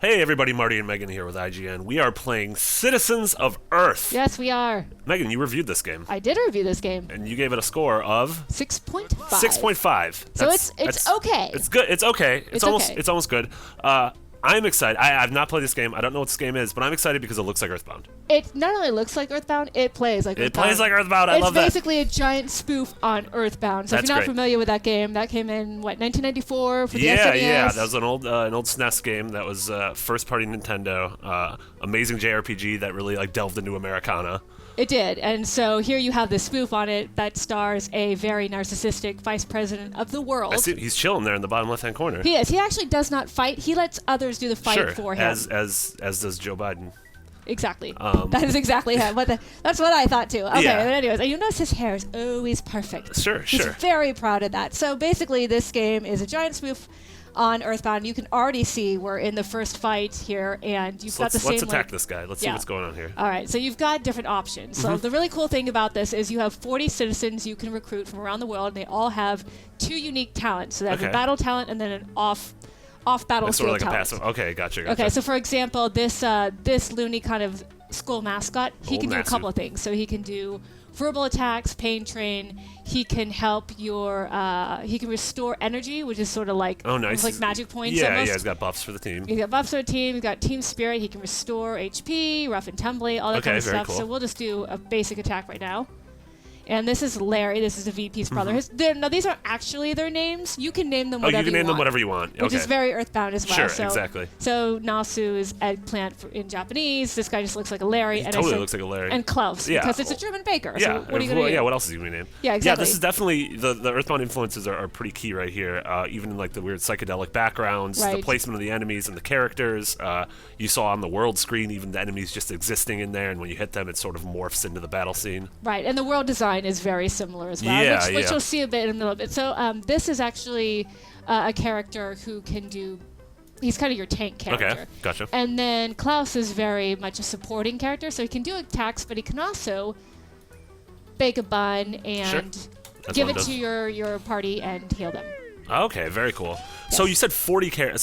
Hey everybody, Marty and Megan here with IGN. We are playing Citizens of Earth. Yes, we are. Megan, you reviewed this game. I did review this game. And you gave it a score of 6.5. 6.5. So it's okay. It's good. It's okay. It's okay. It's almost good. I'm excited. I've not played this game. I don't know what this game is, but I'm excited because it looks like Earthbound. It not only looks like Earthbound, it plays like Earthbound. It plays like Earthbound. I love that. It's basically a giant spoof on Earthbound. So if you're not familiar with that game, that came in, 1994 for the SNES? Yeah. That was an old SNES game that was first-party Nintendo. Amazing JRPG that really delved into Americana. It did, and so here you have this spoof on it that stars a very narcissistic vice president of the world. I see, he's chilling there in the bottom left-hand corner. He is. He actually does not fight. He lets others do the fight for him. As does Joe Biden. Exactly. That is exactly him. That's what I thought too. Okay, yeah. But anyways, and you notice his hair is always perfect. Sure. He's very proud of that. So basically, this game is a giant spoof on Earthbound. You can already see we're in the first fight here, and you've got the same. Let's attack this guy. Let's see what's going on here. All right, so you've got different options. So the really cool thing about this is you have 40 citizens you can recruit from around the world, and they all have two unique talents. So they have a battle talent and then an off battlefield sort of like talent. A passive. Okay, gotcha. Okay, so for example, this loony kind of school mascot, he can do a couple of things. So he can do verbal attacks, pain train. He can help he can restore energy, which is sort of like like magic points. Yeah, almost. He's got buffs for the team. He's got buffs for the team. He's got team spirit. He can restore HP, rough and tumbly, all that kind of stuff. Cool. So we'll just do a basic attack right now. And this is Larry. This is the VP's brother. No, these aren't actually their names. You can name them whatever you want. You can name them whatever you want. Which is very Earthbound as well. Sure, so, exactly. So Nasu is eggplant in Japanese. This guy just looks like a Larry. He totally looks like a Larry. And Klaus, because it's a German baker. So what are you going to do? Yeah, what else is he going to name? Yeah, exactly. Yeah, this is definitely, the Earthbound influences are pretty key right here. Even in the weird psychedelic backgrounds, the placement of the enemies and the characters. You saw on the world screen even the enemies just existing in there, and when you hit them, it sort of morphs into the battle scene. Right, and the world design is very similar as well, which you'll see a bit in a little bit. So this is actually a character who can do. He's kind of your tank character. Okay, gotcha. And then Klaus is very much a supporting character, so he can do attacks, but he can also bake a bun and give it to your party and heal them. Okay, very cool. Yes. So you said 40 characters.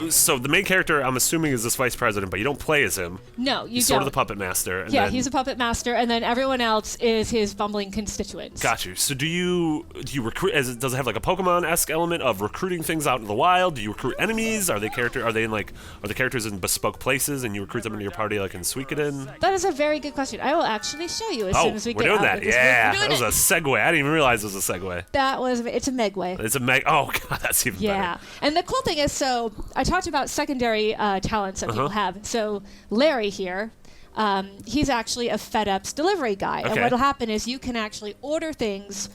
So the main character, I'm assuming, is this vice president, but you don't play as him. No, you He's don't. sort of the puppet master. And he's a puppet master, and then everyone else is his bumbling constituents. Got you. So do you recruit? Does it have like a Pokemon-esque element of recruiting things out in the wild? Do you recruit enemies? Are the characters in bespoke places, and you recruit them into your party like in Suikoden? That is a very good question. I will actually show you as soon as we get doing out that. of this. Yeah, that was a segue. I didn't even realize it was a segue. It's a Megway. It's a meg. Oh god, that's even better. Yeah, and the cool thing is, so I talked about secondary talents that people have. So Larry here, he's actually a FedEx delivery guy, and what'll happen is you can actually order things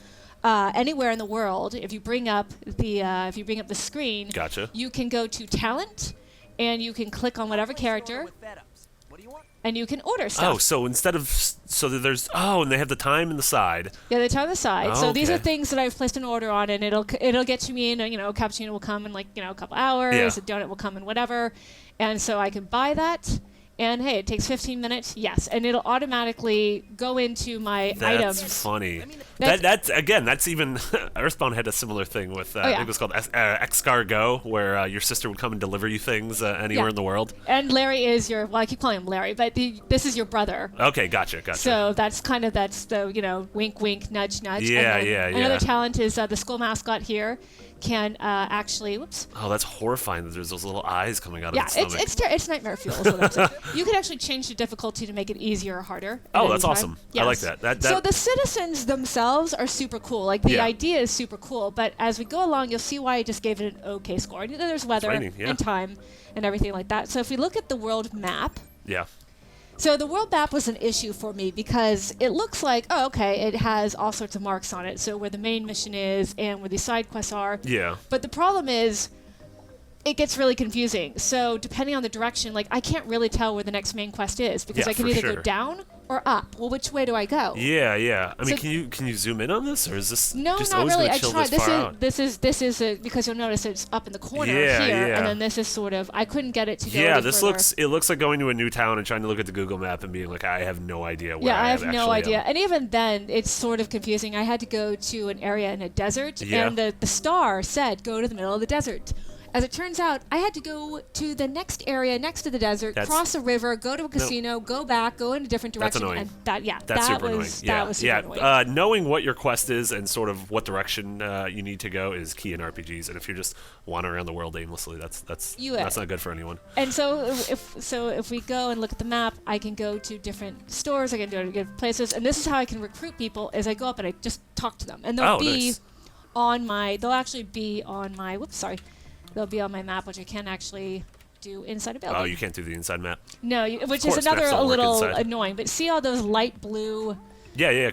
anywhere in the world. If you bring up the screen, gotcha. You can go to talent, and you can click on whatever character. And you can order stuff. Oh, so instead of and they have the time and the side. Yeah, the time and the side. Oh, so these are things that I've placed an order on, and it'll get to me, and a cappuccino will come in a couple hours. A donut will come in whatever, and so I can buy that. And hey, it takes 15 minutes. Yes, and it'll automatically go into my items. That's funny. That's even Earthbound had a similar thing with I think it was called Escargot, where your sister would come and deliver you things anywhere in the world. And Larry is I keep calling him Larry, but this is your brother. Okay, gotcha. So that's the wink, wink, nudge, nudge. Yeah, Another talent is the school mascot here can actually. Whoops. Oh, that's horrifying that there's those little eyes coming out of its stomach. It's nightmare fuel. Is what I'm saying. You can actually change the difficulty to make it easier or harder. Oh, that's awesome. Yes. I like that. So the citizens themselves are super cool. The idea is super cool, but as we go along, you'll see why I just gave it an okay score. And there's weather and time and everything like that. So if we look at the world map. Yeah. So the world map was an issue for me because it looks like, it has all sorts of marks on it. So where the main mission is and where the side quests are. Yeah. But the problem is, it gets really confusing. So depending on the direction, I can't really tell where the next main quest is because I can either go down or up. Well, which way do I go? Yeah. I mean, can you zoom in on this, or is this no, just not always really? going I to chill tried. this far out? This is because you'll notice it's up in the corner here, and then this is sort of I couldn't get it to go. Yeah, any further. It looks like going to a new town and trying to look at the Google map and being like, I have no idea where I have no idea. Am. And even then, it's sort of confusing. I had to go to an area in a desert, and the star said go to the middle of the desert. as it turns out, I had to go to the next area next to the desert, cross a river, go to a casino, go back, go in a different direction. That's annoying. And that's super annoying. That was super annoying. Knowing what your quest is and sort of what direction you need to go is key in RPGs. And if you're just wandering around the world aimlessly, that's not good for anyone. And so if we go and look at the map, I can go to different stores, I can go to different places, and this is how I can recruit people. Is I go up and I just talk to them, and they'll be on my. They'll actually be on my. They'll be on my map, which I can't actually do inside a building. Oh, you can't do the inside map? No, which is another a little annoying. But see all those light blue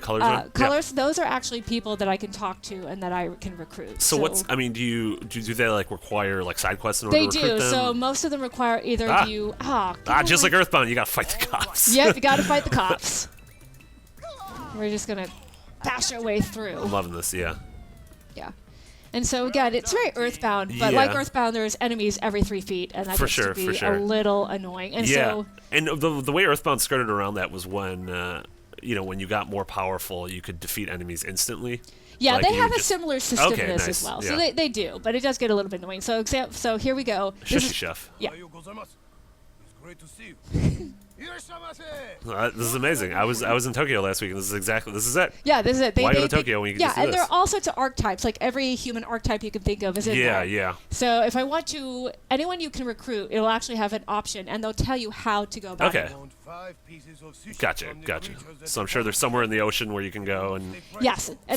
colors? Colors, those are actually people that I can talk to and that I can recruit. So do they like require like side quests in order to recruit them? They do. So most of them require either you... just like Earthbound, you gotta fight the cops. Yep, you gotta fight the cops. We're just gonna bash our way through. I'm loving this, yeah. Yeah. And so again, it's very Earthbound, but like Earthbound, there's enemies every 3 feet, and that gets to be a little annoying. And and the way Earthbound skirted around that was when when you got more powerful, you could defeat enemies instantly. Yeah, they have a similar system in this as well. Yeah. So they do, but it does get a little bit annoying. So here we go. Shushy Chef. Yeah. It's great to see you. This is amazing. I was in Tokyo last week, and this is it. Yeah, this is it. Why go to Tokyo when you can just do this? Yeah, and there are all sorts of archetypes. Like every human archetype you can think of is in there. Yeah. So if I want to, anyone you can recruit, it'll actually have an option, and they'll tell you how to go about it. Gotcha. So I'm sure there's somewhere in the ocean where you can go and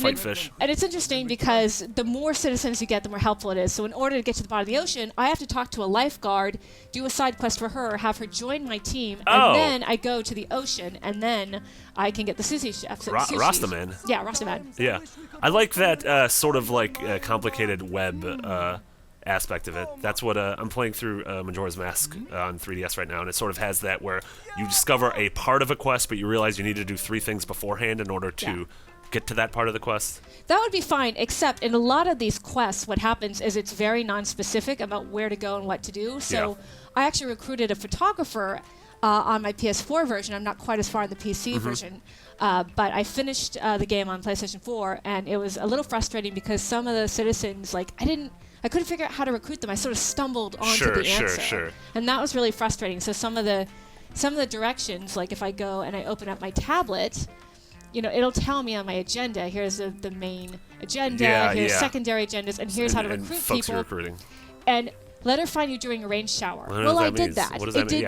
fight fish. And it's interesting because the more citizens you get, the more helpful it is. So in order to get to the bottom of the ocean, I have to talk to a lifeguard, do a side quest for her, have her join my team, and then I go to the ocean, and then I can get the sushi chef. Rastaman. Yeah, Rastaman. Yeah. I like that sort of like complicated web aspect of it. That's what I'm playing through Majora's Mask on 3DS right now, and it sort of has that where you discover a part of a quest, but you realize you need to do 3 things beforehand in order to get to that part of the quest. That would be fine, except in a lot of these quests, what happens is it's very non-specific about where to go and what to do. So I actually recruited a photographer on my PS4 version. I'm not quite as far in the PC version, but I finished the game on PlayStation 4, and it was a little frustrating because some of the citizens, I couldn't figure out how to recruit them. I sort of stumbled onto the answer. Sure. And that was really frustrating. So some of the directions, like if I go and I open up my tablet, it'll tell me on my agenda, here's the main agenda, here's secondary agendas, and here's how to recruit folks people. You're recruiting. And let her find you during a rain shower. I did that. What does that mean?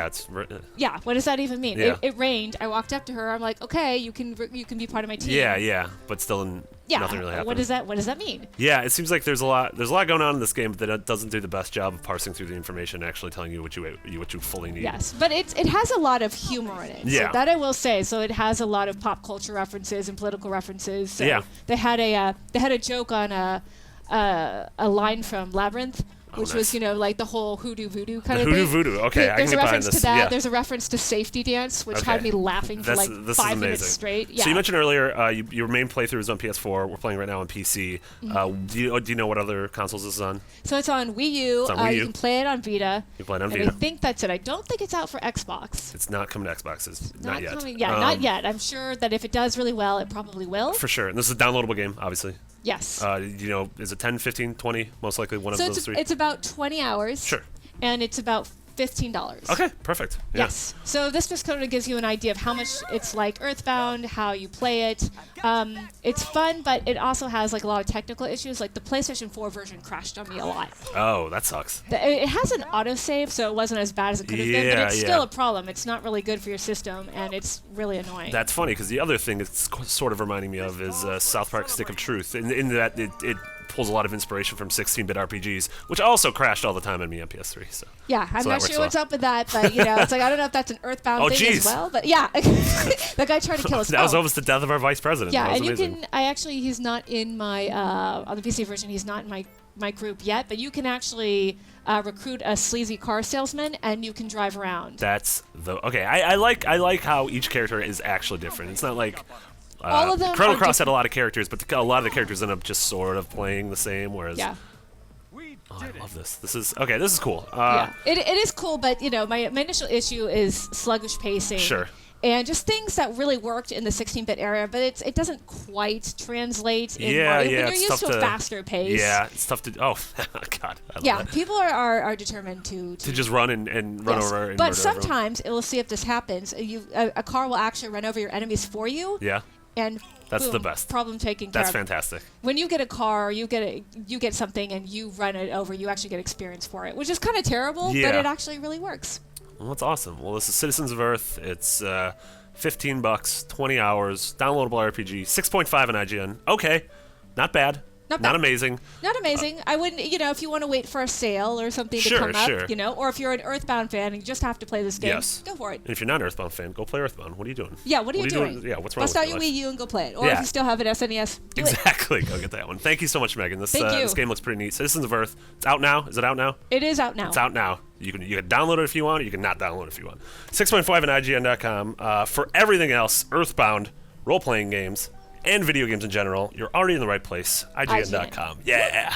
Yeah, what does that even mean? Yeah. It rained. I walked up to her. I'm like, okay, you can be part of my team. Yeah, but still nothing really happened. What does that mean? Yeah, it seems like there's a lot going on in this game, but it doesn't do the best job of parsing through the information and actually telling you what you fully need. Yes, but it has a lot of humor in it. Yeah. So that I will say. So it has a lot of pop culture references and political references. So they had a joke on a line from Labyrinth, which was, like the whole hoodoo voodoo kind of thing. Voodoo, okay, I can get behind this. There's a reference to that. Yeah. There's a reference to Safety Dance, which had me laughing for 5 minutes straight. Yeah. So you mentioned earlier your main playthrough is on PS4. We're playing right now on PC. Do you know what other consoles this is on? So it's on Wii U. It's on Wii U. You can play it on Vita. You play it on and Vita. I think that's it. I don't think it's out for Xbox. It's not coming to Xbox. It's not yet. Not yet. I'm sure that if it does really well, it probably will. For sure. And this is a downloadable game, obviously. Yes. Is it 10, 15, 20? Most likely one of those 3. It's about 20 hours. Sure. And it's about $15. Okay, perfect. Yeah. Yes. So this just kind of gives you an idea of how much it's like Earthbound, how you play it. It's fun, but it also has a lot of technical issues. Like the PlayStation 4 version crashed on me a lot. Oh, that sucks. It has an autosave, so it wasn't as bad as it could have been, but it's still a problem. It's not really good for your system, and it's really annoying. That's funny, because the other thing it's sort of reminding me of is South Park Stick of Truth, in that it pulls a lot of inspiration from 16-bit RPGs, which also crashed all the time on me on PS3. So yeah, I'm not sure what's up with that, but it's I don't know if that's an Earthbound thing as well. But yeah, that guy tried to kill us. That was almost the death of our vice president. Yeah, and amazing. he's not in my on the PC version. He's not in my group yet, but you can actually recruit a sleazy car salesman, and you can drive around. That's okay. I like how each character is actually different. It's not like. All of them. Chrono Cross had a lot of characters, but a lot of the characters end up just sort of playing the same. Whereas, I love this. This is cool. It is cool, but my initial issue is sluggish pacing. Sure. and just things that really worked in the 16-bit era, but it doesn't quite translate in yeah, when yeah, you're it's used to a faster pace. Yeah, it's tough to. Oh, God. I love Yeah, that. people are determined to just run and run over. And but murder everyone. sometimes it will see if this happens. A car will actually run over your enemies for you. Yeah. And that's boom, the best. Problem taken care That's of. fantastic. When you get a car, or you get something, and you run it over, you actually get experience for it, which is kind of terrible, but it actually really works. Well, that's awesome. Well, this is Citizens of Earth. It's $15, 20 hours, downloadable RPG, 6.5 on IGN. Okay, not bad. Not amazing. Not amazing. I wouldn't, if you want to wait for a sale or something to come up, or if you're an Earthbound fan and you just have to play this game, go for it. And if you're not an Earthbound fan, go play Earthbound. What are you doing? Yeah, what are you doing? Yeah, what's wrong with Bust out your Wii U and go play it. Or if you still have an SNES, do exactly. Go get that one. Thank you so much, Megan. This game looks pretty neat. Citizens of Earth. It's out now. Is it out now? It is out now. It's out now. You can download it if you want, or you can not download it if you want. 6.5 on IGN.com. For everything else, Earthbound, role-playing games, and video games in general, you're already in the right place. IGN.com. Yeah.